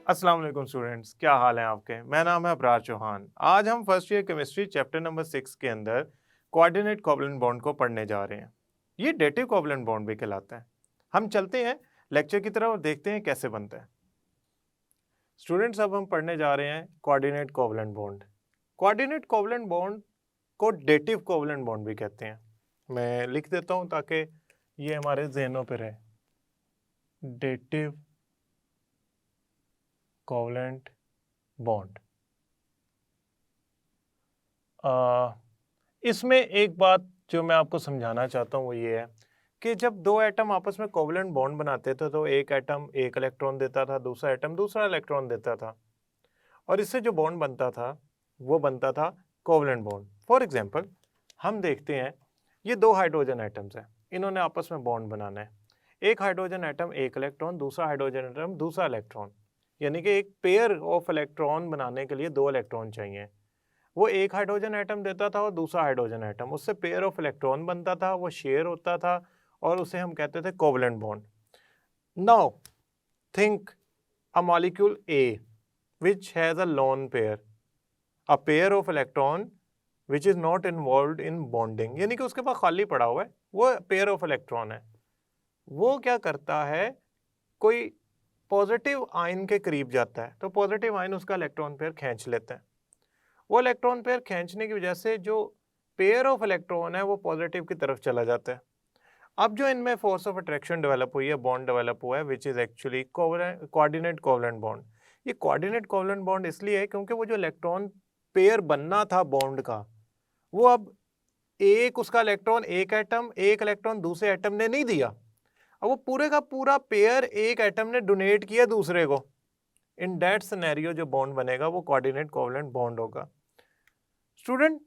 अस्सलाम वालेकुम स्टूडेंट्स, क्या हाल है आपके। मैं नाम है अबरार चौहान। आज हम first year chemistry chapter number 6 के अंदर कोऑर्डिनेट कोवलेंट बॉन्ड को पढ़ने जा रहे हैं। ये डेटिव कोवलेंट बॉन्ड भी कहलाता है। हम चलते हैं लेक्चर की तरफ और देखते हैं कैसे बनता है। स्टूडेंट्स, अब हम पढ़ने जा रहे हैं coordinate covalent bond. Coordinate covalent bond को डेटिव कोवलेंट बॉन्ड भी कहते हैं। मैं लिख देता हूँ ताकि ये हमारे जहनों पर रहे। Dative covalent bond. इसमें एक बात जो मैं आपको समझाना चाहता हूँ वो ये है कि जब दो एटम आपस में कोवलेंट बॉन्ड बनाते थे तो एक एटम एक इलेक्ट्रॉन देता था, दूसरा एटम दूसरा इलेक्ट्रॉन देता था, और इससे जो बॉन्ड बनता था वो बनता था कोवलेंट बॉन्ड। फॉर एग्जांपल हम देखते हैं ये दो हाइड्रोजन एटम्स हैं, इन्होंने आपस में बॉन्ड बनाना है। एक हाइड्रोजन एटम एक इलेक्ट्रॉन, दूसरा हाइड्रोजन एटम दूसरा इलेक्ट्रॉन, यानी कि एक पेयर ऑफ इलेक्ट्रॉन बनाने के लिए दो इलेक्ट्रॉन चाहिए। वो एक हाइड्रोजन एटम देता था और दूसरा हाइड्रोजन एटम, उससे पेयर ऑफ इलेक्ट्रॉन बनता था, वो शेयर होता था और उसे हम कहते थे covalent bond. Now think a molecule A which has a lone pair, a pair of electron which is not involved in bonding, यानी कि उसके पास खाली पड़ा हुआ है, वो पेयर ऑफ इलेक्ट्रॉन है। वो क्या करता है, कोई पॉजिटिव आयन के करीब जाता है तो पॉजिटिव आयन उसका इलेक्ट्रॉन पेयर खींच लेता है। वो इलेक्ट्रॉन पेयर खींचने की वजह से जो पेयर ऑफ इलेक्ट्रॉन है वो पॉजिटिव की तरफ चला जाता है। अब जो इनमें फोर्स ऑफ अट्रैक्शन डेवलप हुई है, बॉन्ड डेवलप हुआ है, which is actually coordinate covalent bond. ये कोऑर्डिनेट कोवलेंट बॉन्ड इसलिए है क्योंकि वो जो इलेक्ट्रॉन पेयर बनना था बॉन्ड का, वो अब एक उसका इलेक्ट्रॉन एक एटम एक इलेक्ट्रॉन दूसरे एटम ने नहीं दिया, अब वो पूरे का पूरा पेयर एक एटम ने डोनेट किया दूसरे को। इन दैट सिनेरियो जो बॉन्ड बनेगा वो कोऑर्डिनेट कोवलेंट बॉन्ड होगा। स्टूडेंट,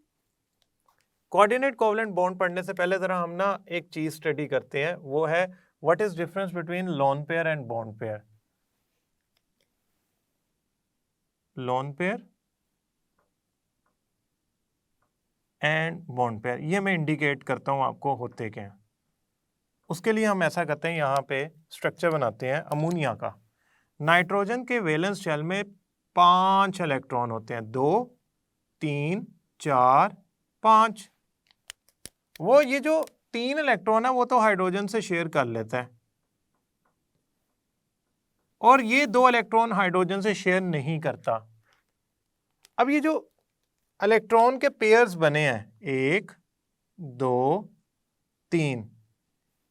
कोऑर्डिनेट कोवलेंट बॉन्ड पढ़ने से पहले जरा हम ना एक चीज स्टडी करते हैं, वो है what is difference between lone pair and bond pair. Lone pair and bond pair, ये मैं इंडिकेट करता हूं आपको होते क्या हैं। उसके लिए हम ऐसा करते हैं, यहाँ पे स्ट्रक्चर बनाते हैं अमोनिया का। नाइट्रोजन के वैलेंस शेल में 5 इलेक्ट्रॉन होते हैं, 2 3 4 5। वो ये जो 3 इलेक्ट्रॉन है वो तो हाइड्रोजन से शेयर कर लेता है, और ये 2 इलेक्ट्रॉन हाइड्रोजन से शेयर नहीं करता। अब ये जो इलेक्ट्रॉन के पेयर्स बने हैं 1 2 3,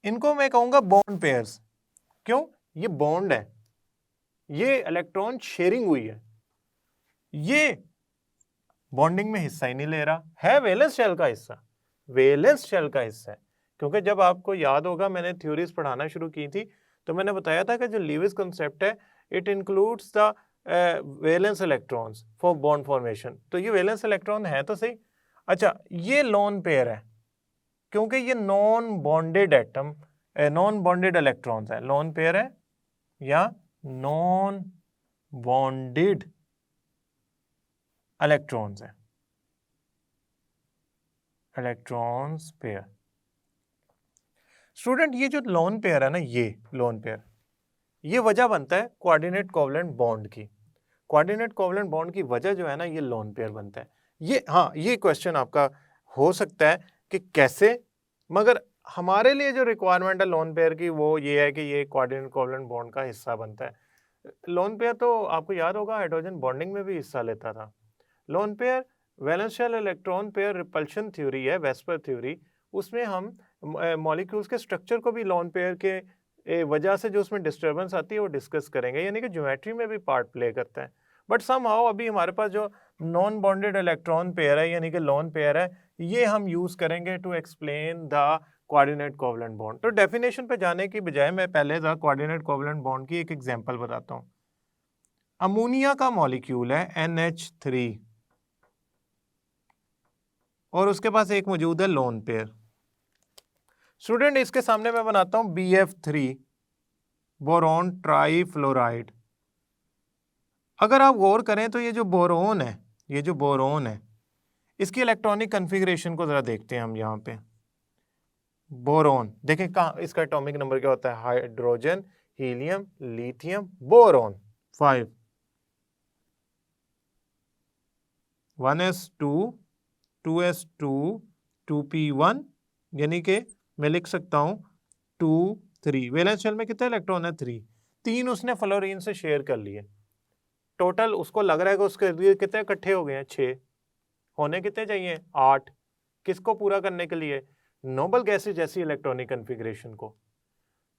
इनको मैं कहूंगा बॉन्ड पेयर्स। क्यों? ये बॉन्ड है, ये इलेक्ट्रॉन शेयरिंग हुई है, ये बॉन्डिंग में हिस्सा ही नहीं ले रहा है, वैलेंस शेल का हिस्सा, वैलेंस शेल का हिस्सा है। क्योंकि जब आपको याद होगा मैंने थ्योरीज पढ़ाना शुरू की थी तो मैंने बताया था कि जो लीविस कॉन्सेप्ट है it includes the valence electrons for bond formation. तो ये वैलेंस इलेक्ट्रॉन है तो सही। अच्छा, ये लोन पेयर है क्योंकि ये non bonded atom, non bonded electrons है, लोन पेयर है या नॉन बॉन्डेड इलेक्ट्रॉन्स है, इलेक्ट्रॉन्स पेयर। स्टूडेंट, ये जो लोन पेयर है ना, ये लोन पेयर, ये वजह बनता है कोऑर्डिनेट कोवलेंट बॉन्ड की। कोऑर्डिनेट कोवलेंट बॉन्ड की वजह जो है ना, ये लोन पेयर बनता है। ये हाँ, ये क्वेश्चन आपका हो सकता है कि कैसे, मगर हमारे लिए जो रिक्वायरमेंट है लोन पेयर की वो ये है कि ये कोऑर्डिनेट कोवलेंट बॉन्ड का हिस्सा बनता है। लोन पेयर तो आपको याद होगा हाइड्रोजन बॉन्डिंग में भी हिस्सा लेता था। Lone pair valence shell electron pair repulsion theory है, वेस्पर थ्योरी, उसमें हम मॉलिक्यूल्स के स्ट्रक्चर को भी लोन पेयर के वजह से जो उसमें डिस्टर्बेंस आती है वो डिस्कस करेंगे, यानी कि ज्योमेट्री में भी पार्ट प्ले करता है। बट समहाउ अभी हमारे पास जो नॉन बॉन्डेड इलेक्ट्रॉन पेयर है यानी कि लोन पेयर है, ये हम यूज करेंगे to explain the coordinate covalent bond. तो डेफिनेशन पे जाने की बजाय मैं पहले द कोऑर्डिनेट कोवलेंट बॉन्ड की एक एग्जांपल बताता हूँ। अमोनिया का मॉलिक्यूल है NH3 और उसके पास एक मौजूद है लोन पेयर। स्टूडेंट, इसके सामने मैं बनाता हूं BF3 बोरोन ट्राईफ्लोराइड। अगर आप गौर करें तो ये जो बोरोन है, ये जो बोरोन है, इसकी इलेक्ट्रॉनिक कन्फिग्रेशन को जरा देखते हैं हम। यहाँ पे बोरोन देखें, कहाँ इसका एटॉमिक नंबर क्या होता है, hydrogen helium lithium boron 5। 1s2 2s2 2p1, यानी कि मैं लिख सकता हूं 2 3। वैलेंस शेल में कितने इलेक्ट्रॉन है? 3। 3 उसने फ्लोरीन से शेयर कर लिए। टोटल उसको लग रहा है कि उसके लिए कितने इकट्ठे हो गए हैं? 6। होने कितने चाहिए? 8। किसको पूरा करने के लिए? नोबल गैसेज जैसी इलेक्ट्रॉनिक कन्फिग्रेशन को।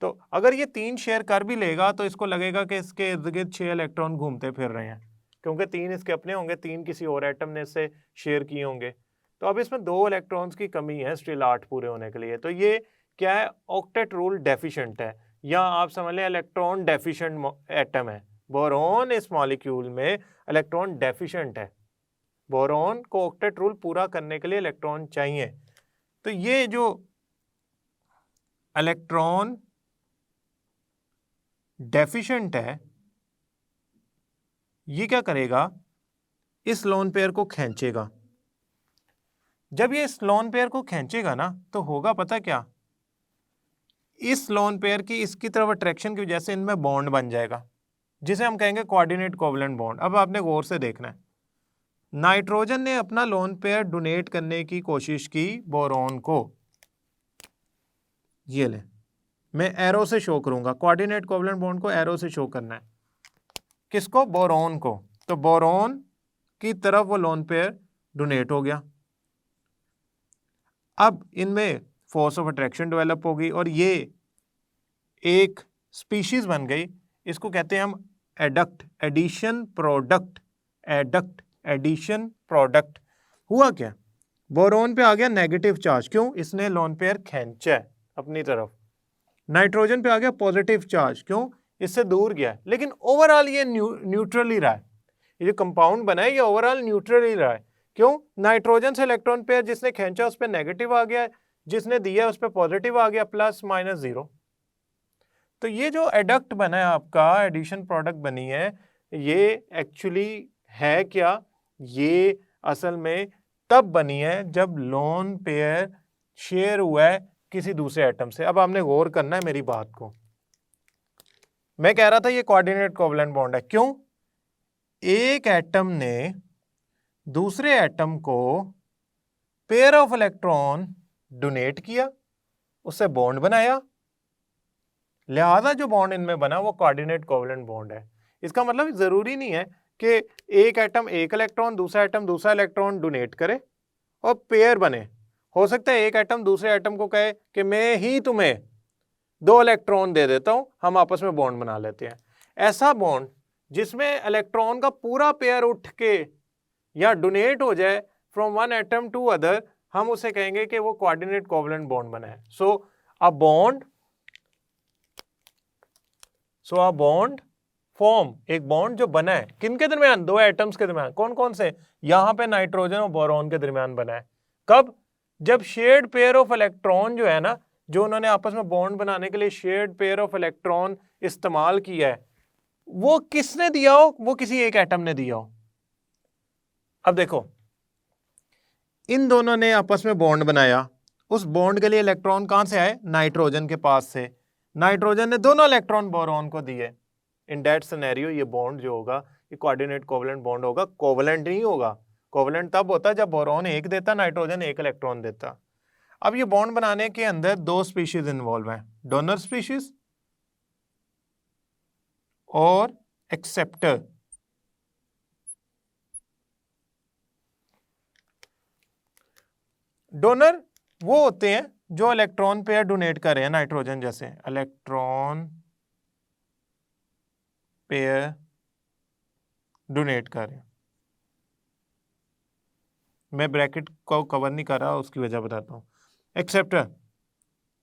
तो अगर ये 3 शेयर कर भी लेगा तो इसको लगेगा कि इसके इर्द गिर्द 6 इलेक्ट्रॉन घूमते फिर रहे हैं, क्योंकि 3 इसके अपने होंगे, 3 किसी और एटम ने इससे शेयर किए होंगे। तो अब इसमें 2 इलेक्ट्रॉन्स की कमी है स्टिल 8 पूरे होने के लिए। तो ये क्या है? ऑक्टेट रूल डेफिशिएंट है, या आप समझ लें इलेक्ट्रॉन डेफिशिएंट एटम है। बोरॉन इस मॉलिक्यूल में इलेक्ट्रॉन डेफिशिएंट है। बोरॉन को ऑक्टेट रूल पूरा करने के लिए इलेक्ट्रॉन चाहिए। तो ये जो इलेक्ट्रॉन डेफिशिएंट है, ये क्या करेगा? इस लोन पेयर को खींचेगा। जब ये इस लोन पेयर को खींचेगा ना, तो होगा पता क्या? इस लोन पेयर की इसकी तरफ अट्रैक्शन की वजह से इनमें बॉन्ड बन जाएगा, जिसे हम कहेंगे कोऑर्डिनेट कोवलेंट बॉन्ड। अब आपने गौर से देखना है, नाइट्रोजन ने अपना लोन पेयर डोनेट करने की कोशिश की बोरॉन को। ये ले, मैं एरो से शो करूंगा, कोऑर्डिनेट कोवलेंट बॉन्ड को एरो से शो करना है। किसको? बोरॉन को। तो बोरॉन की तरफ वो लोन पेयर डोनेट हो गया। अब इनमें फोर्स ऑफ अट्रैक्शन डेवलप होगी और ये एक स्पीशीज बन गई। इसको कहते हैं हम adduct addition product. Adduct addition product. हुआ क्या? बोरॉन पे आ गया नेगेटिव चार्ज। क्यों? इसने लोन पेयर खींचा है अपनी तरफ। नाइट्रोजन पे आ गया पॉजिटिव चार्ज। क्यों? इससे दूर गया है। लेकिन ओवरऑल ये न्यूट्रल ही रहा है। ये जो कंपाउंड बना है ये ओवरऑल न्यूट्रल ही रहा है। क्यों? नाइट्रोजन से इलेक्ट्रॉन पेयर जिसने खींचा उस पर नेगेटिव आ गया, जिसने दिया उस पर पॉजिटिव आ गया, प्लस माइनस 0। तो ये जो एडक्ट बना है आपका, एडिशन प्रोडक्ट बनी है, ये एक्चुअली है क्या? ये असल में तब बनी है जब लोन पेयर शेयर हुआ है किसी दूसरे एटम से। अब आपने गौर करना है मेरी बात को। मैं कह रहा था ये कोऑर्डिनेट कोवलेंट बॉन्ड है। क्यों? एक एटम ने दूसरे एटम को पेयर ऑफ इलेक्ट्रॉन डोनेट किया, उससे बॉन्ड बनाया, लिहाजा जो बॉन्ड इनमें बना वो कोऑर्डिनेट कोवलेंट बॉन्ड है। इसका मतलब जरूरी नहीं है कि एक एटम एक इलेक्ट्रॉन, दूसरा एटम दूसरा इलेक्ट्रॉन डोनेट करे और पेयर बने। हो सकता है एक एटम दूसरे एटम को कहे कि मैं ही तुम्हें 2 इलेक्ट्रॉन दे देता हूं, हम आपस में बॉन्ड बना लेते हैं। ऐसा बॉन्ड जिसमें इलेक्ट्रॉन का पूरा पेयर उठ के या डोनेट हो जाए from one atom to other, हम उसे कहेंगे कि वो कोऑर्डिनेट कोवलेंट बॉन्ड बना है। सो अ बॉन्ड फॉर्म, एक बॉन्ड जो बना है किनके दरमियान? 2 एटम्स के दरमियान। कौन कौन से? यहां पे नाइट्रोजन और बोरॉन के दरमियान बना है। कब? जब शेयर्ड पेयर ऑफ इलेक्ट्रॉन जो है ना, जो उन्होंने आपस में बॉन्ड बनाने के लिए शेयर्ड पेयर ऑफ इलेक्ट्रॉन इस्तेमाल किया है, वो किसने दिया हो? वो किसी एक एटम ने दिया हो। अब देखो, इन दोनों ने आपस में बॉन्ड बनाया, उस बॉन्ड के लिए इलेक्ट्रॉन कहां से आए? नाइट्रोजन के पास से। नाइट्रोजन ने दोनों इलेक्ट्रॉन बोरॉन को दिए। इन दैट सिनेरियो ये बॉन्ड जो होगा ये कोऑर्डिनेट कोवलेंट बॉन्ड होगा, कोवलेंट नहीं होगा। कोवलेंट तब होता है जब बोरॉन एक देता, नाइट्रोजन एक इलेक्ट्रॉन देता। अब ये बॉन्ड बनाने के अंदर 2 स्पीशीज इन्वॉल्व हैं, डोनर स्पीशीज और एक्सेप्टर। डोनर वो होते हैं जो इलेक्ट्रॉन पेयर डोनेट कर रहे हैं, नाइट्रोजन जैसे इलेक्ट्रॉन पेयर डोनेट कर रहे हैं। मैं ब्रैकेट को कवर नहीं कर रहा, उसकी वजह बताता हूं। एक्सेप्टर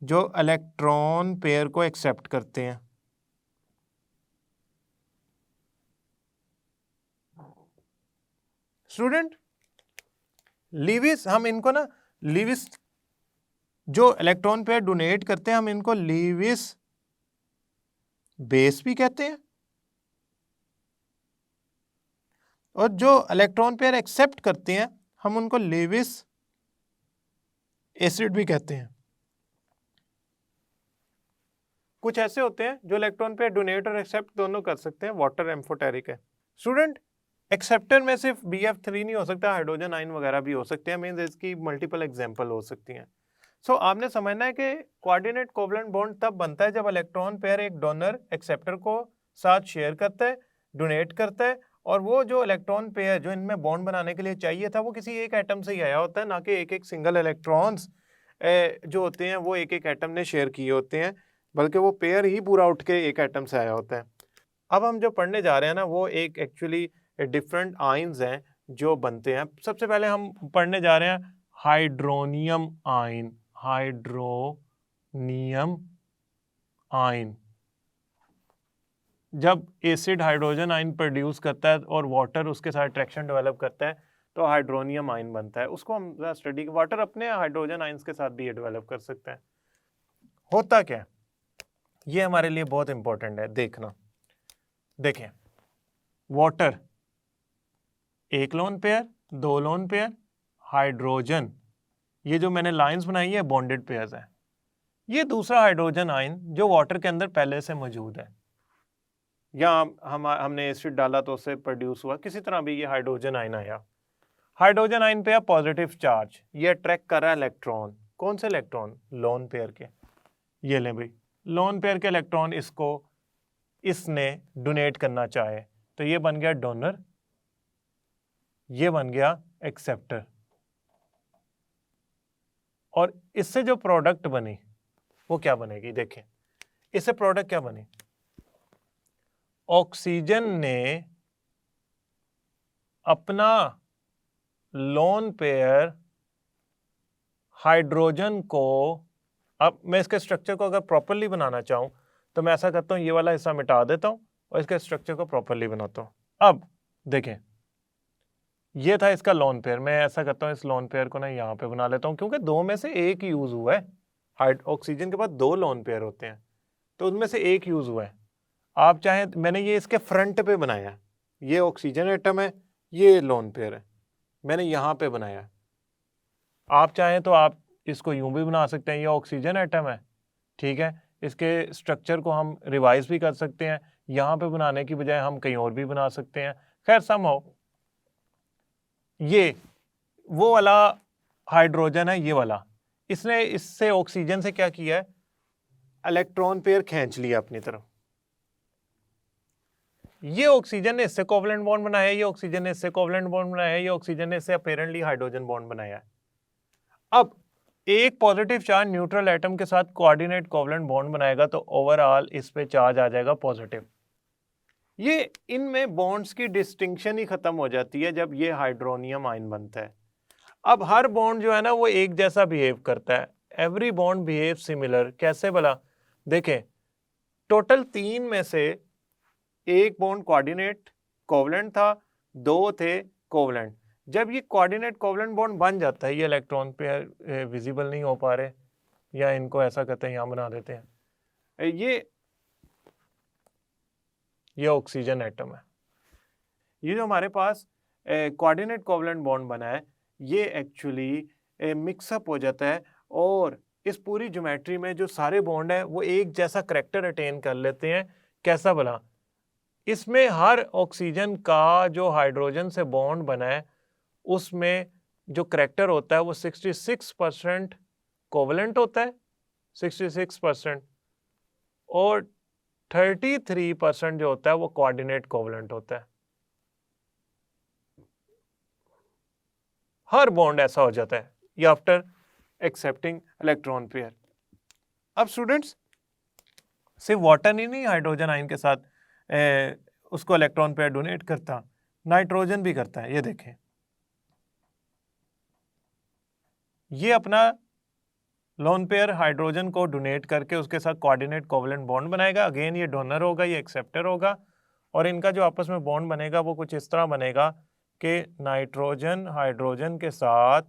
जो इलेक्ट्रॉन पेयर को एक्सेप्ट करते हैं। स्टूडेंट, लीविस, हम इनको ना लीविस, जो इलेक्ट्रॉन पेयर डोनेट करते हैं हम इनको लीविस बेस भी कहते हैं, और जो इलेक्ट्रॉन पेयर एक्सेप्ट करते हैं हम उनको लीविस एसिड भी कहते हैं। कुछ ऐसे होते हैं जो इलेक्ट्रॉन पेयर डोनेट और एक्सेप्ट दोनों कर सकते हैं, वाटर एम्फोटेरिक है। स्टूडेंट, एक्सेप्टर में सिर्फ BF3 नहीं हो सकता, हाइड्रोजन आयन वगैरह भी हो सकते हैं, मींस इसकी मल्टीपल एग्जांपल हो सकती हैं। सो आपने समझना है कि कोऑर्डिनेट कोवलेंट बॉन्ड तब बनता है जब इलेक्ट्रॉन पेयर एक डोनर एक्सेप्टर को साथ शेयर करता है, डोनेट करता है, और वो जो इलेक्ट्रॉन पेयर जो इनमें बॉन्ड बनाने के लिए चाहिए था वो किसी एक एटम से ही आया होता है, ना कि एक एक सिंगल इलेक्ट्रॉन्स जो होते हैं वो एक एक एटम ने शेयर किए होते हैं, बल्कि वो पेयर ही पूरा उठ के एक एटम से आया होता है। अब हम जो पढ़ने जा रहे हैं ना वो एक एक्चुअली डिफरेंट आयंस हैं जो बनते हैं। सबसे पहले हम पढ़ने जा रहे हैं हाइड्रोनियम आयन। हाइड्रोनियम आयन जब एसिड हाइड्रोजन आयन प्रोड्यूस करता है और वाटर उसके साथ अट्रैक्शन डेवलप करता है तो हाइड्रोनियम आयन बनता है। उसको हम स्टडी, वाटर अपने हाइड्रोजन आयंस के साथ भी डेवलप कर सकते हैं। होता क्या है ये हमारे लिए बहुत इंपॉर्टेंट है देखना। देखें, वाटर एक लोन पेयर, दो लोन पेयर, हाइड्रोजन, ये जो मैंने लाइंस बनाई है बॉन्डेड पेयर्स हैं। ये दूसरा हाइड्रोजन आयन जो वाटर के अंदर पहले से मौजूद है, या हमने एसिड डाला तो उससे प्रोड्यूस हुआ, किसी तरह भी ये हाइड्रोजन आयन आया। हाइड्रोजन आयन पे पॉजिटिव चार्ज, ये अट्रैक्ट कर रहा है इलेक्ट्रॉन। कौन से इलेक्ट्रॉन? लोन पेयर के। ये लें भाई, लोन पेयर के इलेक्ट्रॉन इसको इसने डोनेट करना चाहे तो ये बन गया डोनर, ये बन गया एक्सेप्टर। और इससे जो प्रोडक्ट बनी वो क्या बनेगी? देखें, इससे प्रोडक्ट क्या बनी? ऑक्सीजन ने अपना लोन पेयर हाइड्रोजन को, अब मैं इसके स्ट्रक्चर को अगर प्रॉपरली बनाना चाहूं तो मैं ऐसा करता हूं, ये वाला हिस्सा मिटा देता हूं और इसके स्ट्रक्चर को प्रॉपरली बनाता हूं। अब देखें, ये था इसका लोन पेयर, मैं ऐसा करता हूं इस लोन पेयर को ना यहां पे बना लेता हूं, क्योंकि दो में से एक यूज हुआ है। ऑक्सीजन के पास दो लोन पेयर होते हैं तो उनमें से एक यूज हुआ है। आप चाहें, मैंने ये इसके फ्रंट पे बनाया है, ये ऑक्सीजन एटम है, ये लोन पेयर है, मैंने यहाँ पे बनाया है। आप चाहें तो आप इसको यूं भी बना सकते हैं, ये ऑक्सीजन एटम है, ठीक है, इसके स्ट्रक्चर को हम रिवाइज भी कर सकते हैं, यहाँ पे बनाने की बजाय हम कहीं और भी बना सकते हैं। खैर समहाउ ये वो वाला हाइड्रोजन है, ये वाला, इसने इससे ऑक्सीजन से क्या किया है? इलेक्ट्रॉन पेयर खींच लिया अपनी तरफ। ये ऑक्सीजन ने इससे कोवलेंट बॉन्ड बनाया है, ये ऑक्सीजन ने इससे कोवलेंट बॉन्ड बनाया है, ये ऑक्सीजन ने इससे अपेरेंटली हाइड्रोजन बॉन्ड बनाया है। अब एक पॉजिटिव चार्ज न्यूट्रल एटम के साथ कोऑर्डिनेट कोवलेंट बॉन्ड बनाएगा तो ओवरऑल इस पे चार्ज आ जाएगा पॉजिटिव। ये इनमें बॉन्ड्स की डिस्टिंक्शन ही खत्म हो जाती है जब ये हाइड्रोनियम आयन बनता है। अब हर बॉन्ड जो है ना वो एक जैसा बिहेव करता है, एवरी बॉन्ड बिहेव सिमिलर। कैसे भला? देखें, टोटल 3 में से एक बॉन्ड कोऑर्डिनेट कोवलेंट था, 2 थे कोवलेंट। जब ये कोऑर्डिनेट कोवलेंट बॉन्ड बन जाता है, ये इलेक्ट्रॉन पेयर विजिबल नहीं हो पा रहे, या इनको ऐसा करते हैं यहाँ बना देते हैं, ये ऑक्सीजन एटम है। ये जो हमारे पास कोऑर्डिनेट कोवलेंट बॉन्ड बना है ये एक्चुअली मिक्सअप हो जाता है और इस पूरी ज्योमेट्री में जो सारे बॉन्ड है वो एक जैसा करेक्टर अटेन कर लेते हैं। कैसा भला? इसमें हर ऑक्सीजन का जो हाइड्रोजन से बॉन्ड बना है उसमें जो करेक्टर होता है वो 66% कोवलेंट होता है, 66%, और 33% जो होता है वो कोऑर्डिनेट कोवलेंट होता है। हर बॉन्ड ऐसा हो जाता है ये आफ्टर एक्सेप्टिंग इलेक्ट्रॉन पेयर। अब स्टूडेंट्स, सिर्फ वाटर ही नहीं हाइड्रोजन आयन के साथ उसको इलेक्ट्रॉन पेयर डोनेट करता, नाइट्रोजन भी करता है। ये देखें, ये अपना लोन पेयर हाइड्रोजन को डोनेट करके उसके साथ कोऑर्डिनेट कोवलेंट बॉन्ड बनाएगा। अगेन ये डोनर होगा, ये एक्सेप्टर होगा, और इनका जो आपस में बॉन्ड बनेगा वो कुछ इस तरह बनेगा कि नाइट्रोजन हाइड्रोजन के साथ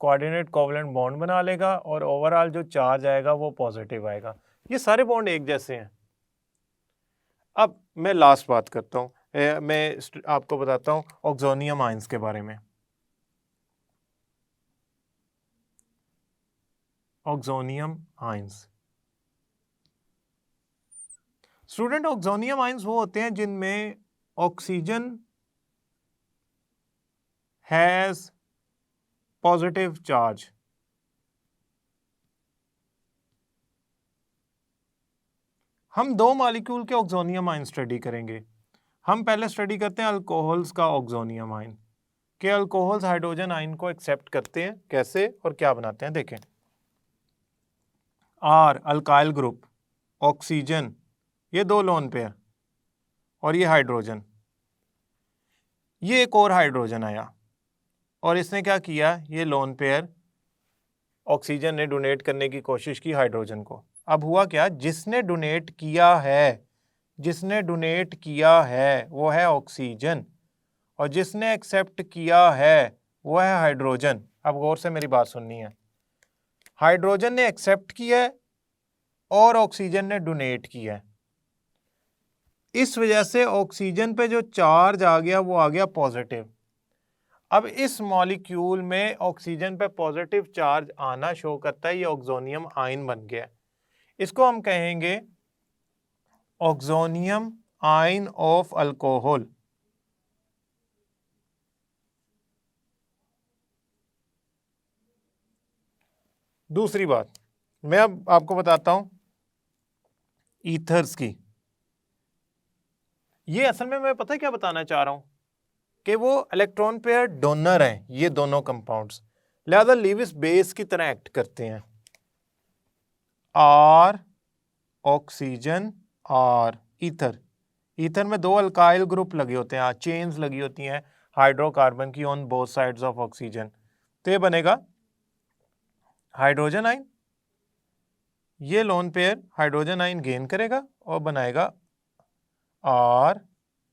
कोऑर्डिनेट कोवलेंट बॉन्ड बना लेगा और ओवरऑल जो चार्ज आएगा वो पॉजिटिव आएगा। ये सारे बॉन्ड एक जैसे हैं। अब मैं लास्ट बात करता हूँ, मैं आपको बताता हूँ ऑक्सोनियम आयंस के बारे में। Oxonium ions, student, oxonium ions वो होते हैं जिनमें ऑक्सीजन हैज पॉजिटिव चार्ज। हम दो मॉलिक्यूल के ऑक्सोनियम आयन स्टडी करेंगे। हम पहले स्टडी करते हैं अल्कोहल्स का ऑक्सोनियम आयन, कि अल्कोहल्स हाइड्रोजन आयन को एक्सेप्ट करते हैं कैसे और क्या बनाते हैं। देखें, आर अल्काइल ग्रुप, ऑक्सीजन, ये दो लोन पेयर और ये हाइड्रोजन, ये एक और हाइड्रोजन आया और इसने क्या किया, ये लोन पेयर ऑक्सीजन ने डोनेट करने की कोशिश की हाइड्रोजन को। अब हुआ क्या, जिसने डोनेट किया है वो है ऑक्सीजन और जिसने एक्सेप्ट किया है वो है हाइड्रोजन। अब गौर से मेरी बात सुननी है, हाइड्रोजन ने एक्सेप्ट किया है और ऑक्सीजन ने डोनेट किया है। इस वजह से ऑक्सीजन पे जो चार्ज आ गया वो आ गया पॉजिटिव। अब इस मॉलिक्यूल में ऑक्सीजन पे पॉजिटिव चार्ज आना शो करता है, ये ऑक्सोनियम आयन बन गया। इसको हम कहेंगे ऑक्सोनियम आयन ऑफ अल्कोहल। दूसरी बात मैं अब आपको बताता हूं ईथर्स की। ये असल में मैं पता है क्या बताना चाह रहा हूं, कि वो इलेक्ट्रॉन पेयर डोनर हैं ये दोनों कंपाउंड्स, लिहाजा लीविस बेस की तरह एक्ट करते हैं। Or oxygen or ether, ether में दो अल्काइल ग्रुप लगे होते हैं, चेन्स लगी होती हैं हाइड्रोकार्बन की on both sides of oxygen, तो ये बनेगा हाइड्रोजन आयन। ये lone pair hydrogen ion gain करेगा और बनाएगा आर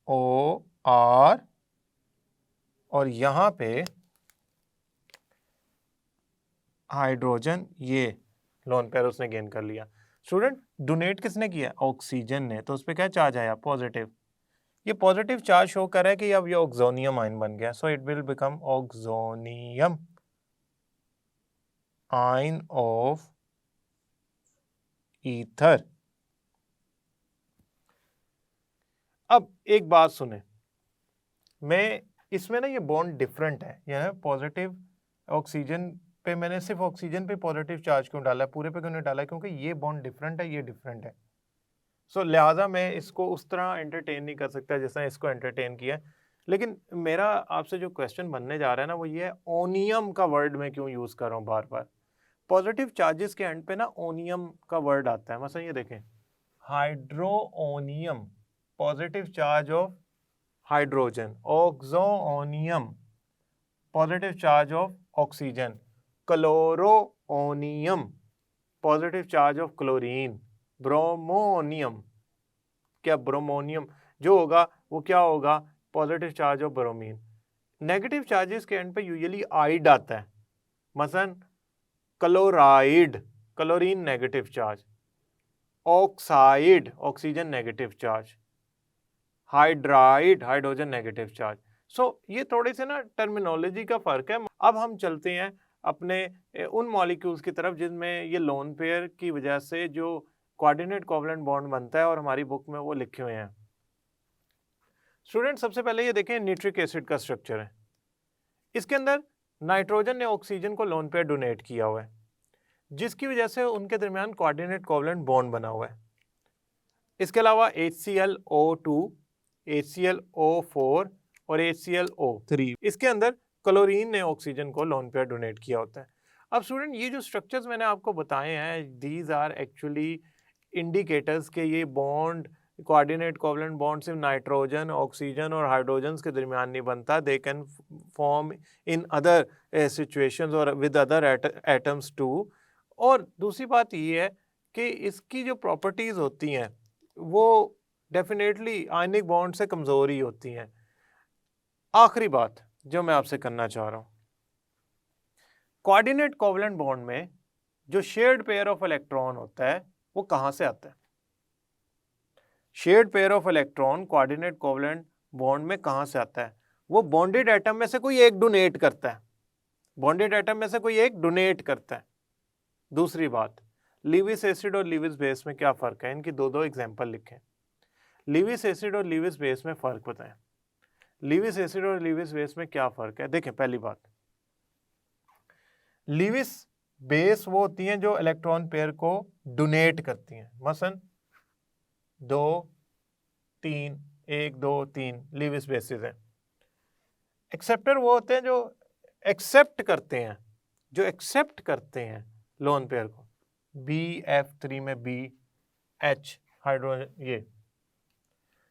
ओ आर, और यहां पे हाइड्रोजन, ये लोन पेयर उसने गेन कर लिया। स्टूडेंट, डोनेट किसने किया, ऑक्सीजन ने, तो उस पर क्या चार्ज आया, पॉजिटिव। ये पॉजिटिव चार्ज शो कर रहा है कि अब ये ऑक्सोनियम आयन बन गया, so it will become oxonium ion of ether. अब एक बात सुने, मैं इसमें ना ये बॉन्ड डिफरेंट है, यह पॉजिटिव ऑक्सीजन पे मैंने सिर्फ ऑक्सीजन पे पॉजिटिव चार्ज क्यों डाला है, पूरे पे क्यों नहीं डाला है, क्योंकि ये बॉन्ड डिफरेंट है, ये डिफरेंट है। सो लिहाजा मैं इसको उस तरह एंटरटेन नहीं कर सकता जैसा इसको एंटरटेन किया है। लेकिन मेरा आपसे जो क्वेश्चन बनने जा रहा है ना वो ये है, ओनियम का वर्ड मैं क्यों यूज कर रहा हूँ बार बार। पॉजिटिव चार्जेस के एंड पे ना ओनियम का वर्ड आता है, मतलब ये देखें hydronium, positive charge of hydrogen, oxonium, positive charge of oxygen, chloronium, positive charge of chlorine, bromonium, क्या ब्रोमोनियम जो होगा वो क्या होगा, positive charge of bromine. Negative charges के एंड पे यूजुअली आइड आता है, मसलन chloride, chlorine negative charge, oxide, oxygen negative charge, hydride, hydrogen negative charge. So ये थोड़े से ना टर्मिनोलॉजी का फर्क है। अब हम चलते हैं अपने उन मॉलिक्यूल्स की तरफ जिनमें ये लोन पेयर की वजह से जो कोऑर्डिनेट कोवलेंट बॉन्ड बनता है और हमारी बुक में वो लिखे हुए हैं। स्टूडेंट, सबसे पहले ये देखें नाइट्रिक एसिड का स्ट्रक्चर है। इसके अंदर नाइट्रोजन ने ऑक्सीजन को लोन पेयर डोनेट किया हुआ है, जिसकी वजह से उनके दरमियान कोऑर्डिनेट कोवलेंट बॉन्ड बना हुआ है। इसके अलावा HClO2, HClO4 और HClO3, इसके अंदर क्लोरीन ने ऑक्सीजन को लोन पेयर डोनेट किया होता है। अब स्टूडेंट, ये जो स्ट्रक्चर्स मैंने आपको बताए हैं, दीज आर एक्चुअली इंडिकेटर्स के ये बॉन्ड, कोऑर्डिनेट कोवलेंट बॉन्ड सिर्फ नाइट्रोजन, ऑक्सीजन और हाइड्रोजन के दरमियान नहीं बनता, they can form in other situations और विद अदर एटम्स टू। और दूसरी बात ये है कि इसकी जो प्रॉपर्टीज़ होती हैं वो डेफिनेटली आयनिक बॉन्ड से कमज़ोर ही होती हैं। आखिरी बात जो मैं आपसे करना चाह रहा हूँ, कोऑर्डिनेट कोवलेंट बॉन्ड में जो शेयर्ड पेयर ऑफ इलेक्ट्रॉन होता है वो कहाँ से आता है? Shared pair of electron coordinate covalent bond में कहाँ से आता है? वो बॉन्डेड एटम में से कोई एक डोनेट करता है, बॉन्डेड एटम में से कोई एक डोनेट करता है। दूसरी बात, लीविस एसिड और लीविस बेस में क्या फ़र्क है? इनकी दो एग्जाम्पल लिखें। लीविस एसिड और लीविस बेस में फ़र्क बताएं। लीविस एसिड और लीविस बेस में क्या फ़र्क है? देखें, पहली बात, लीविस बेस वो होती हैं जो इलेक्ट्रॉन पेयर को डोनेट करती हैं, मसलन 2 3 1 2 3 लीविस बेसिस हैं। एक्सेप्टर वो होते हैं जो एक्सेप्ट करते हैं, लोन पेयर को, BF3 में B H हाइड्रोजन, ये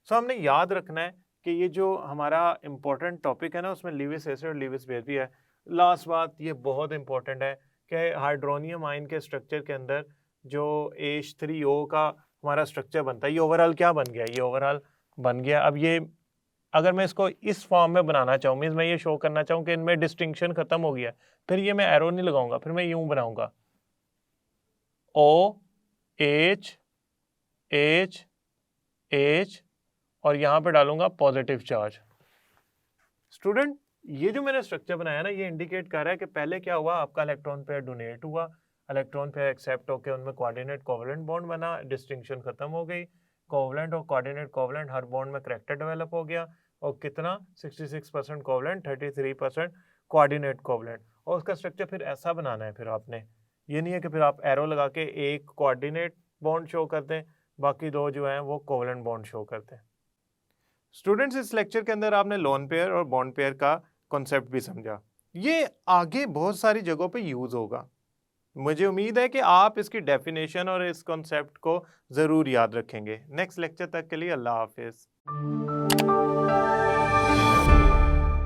हमने याद रखना है कि ये जो हमारा इंपॉर्टेंट टॉपिक है ना, उसमें लीविस एसिड और लीविस बेस भी है। लास्ट बात, ये बहुत इंपॉर्टेंट है कि हाइड्रोनियम आयन के स्ट्रक्चर के अंदर जो H3O का हमारा स्ट्रक्चर बनता है, ये ओवरऑल क्या बन गया? ये ओवरऑल बन गया। अब ये अगर मैं इसको इस फॉर्म में बनाना चाहूँ, मीन्स मैं ये शो करना चाहूँ कि इनमें डिस्टिंक्शन खत्म हो गया, फिर ये मैं एरो नहीं लगाऊंगा, फिर मैं यूं बनाऊंगा OH H H और यहाँ पे डालूंगा पॉजिटिव चार्ज। स्टूडेंट, ये जो मैंने स्ट्रक्चर बनाया ना, ये इंडिकेट कर रहा है कि पहले क्या हुआ, आपका इलेक्ट्रॉन पेयर डोनेट हुआ, इलेक्ट्रॉन पेयर एक्सेप्ट होकर उनमें कोऑर्डिनेट कोवलेंट बॉन्ड बना, डिस्टिंक्शन खत्म हो गई, कोवलेंट और कोऑर्डिनेट कोवलेंट हर बॉन्ड में करैक्टर डेवलप हो गया, और कितना 66% कोवलेंट, 33% कोऑर्डिनेट कोवलेंट। और उसका स्ट्रक्चर फिर ऐसा बनाना है, फिर आपने, ये नहीं है कि फिर आप एरो लगा के एक कोऑर्डिनेट बॉन्ड शो करते हैं, बाकी दो जो हैं वो कोवलेंट बॉन्ड शो करते हैं। स्टूडेंट्स, इस लेक्चर के अंदर आपने लोन पेयर और बॉन्ड पेयर का कॉन्सेप्ट भी समझा, ये आगे बहुत सारी जगहों पे यूज होगा। मुझे उम्मीद है कि आप इसकी डेफिनेशन और इस कॉन्सेप्ट को ज़रूर याद रखेंगे। नेक्स्ट लेक्चर तक के लिए अल्लाह हाफिज़।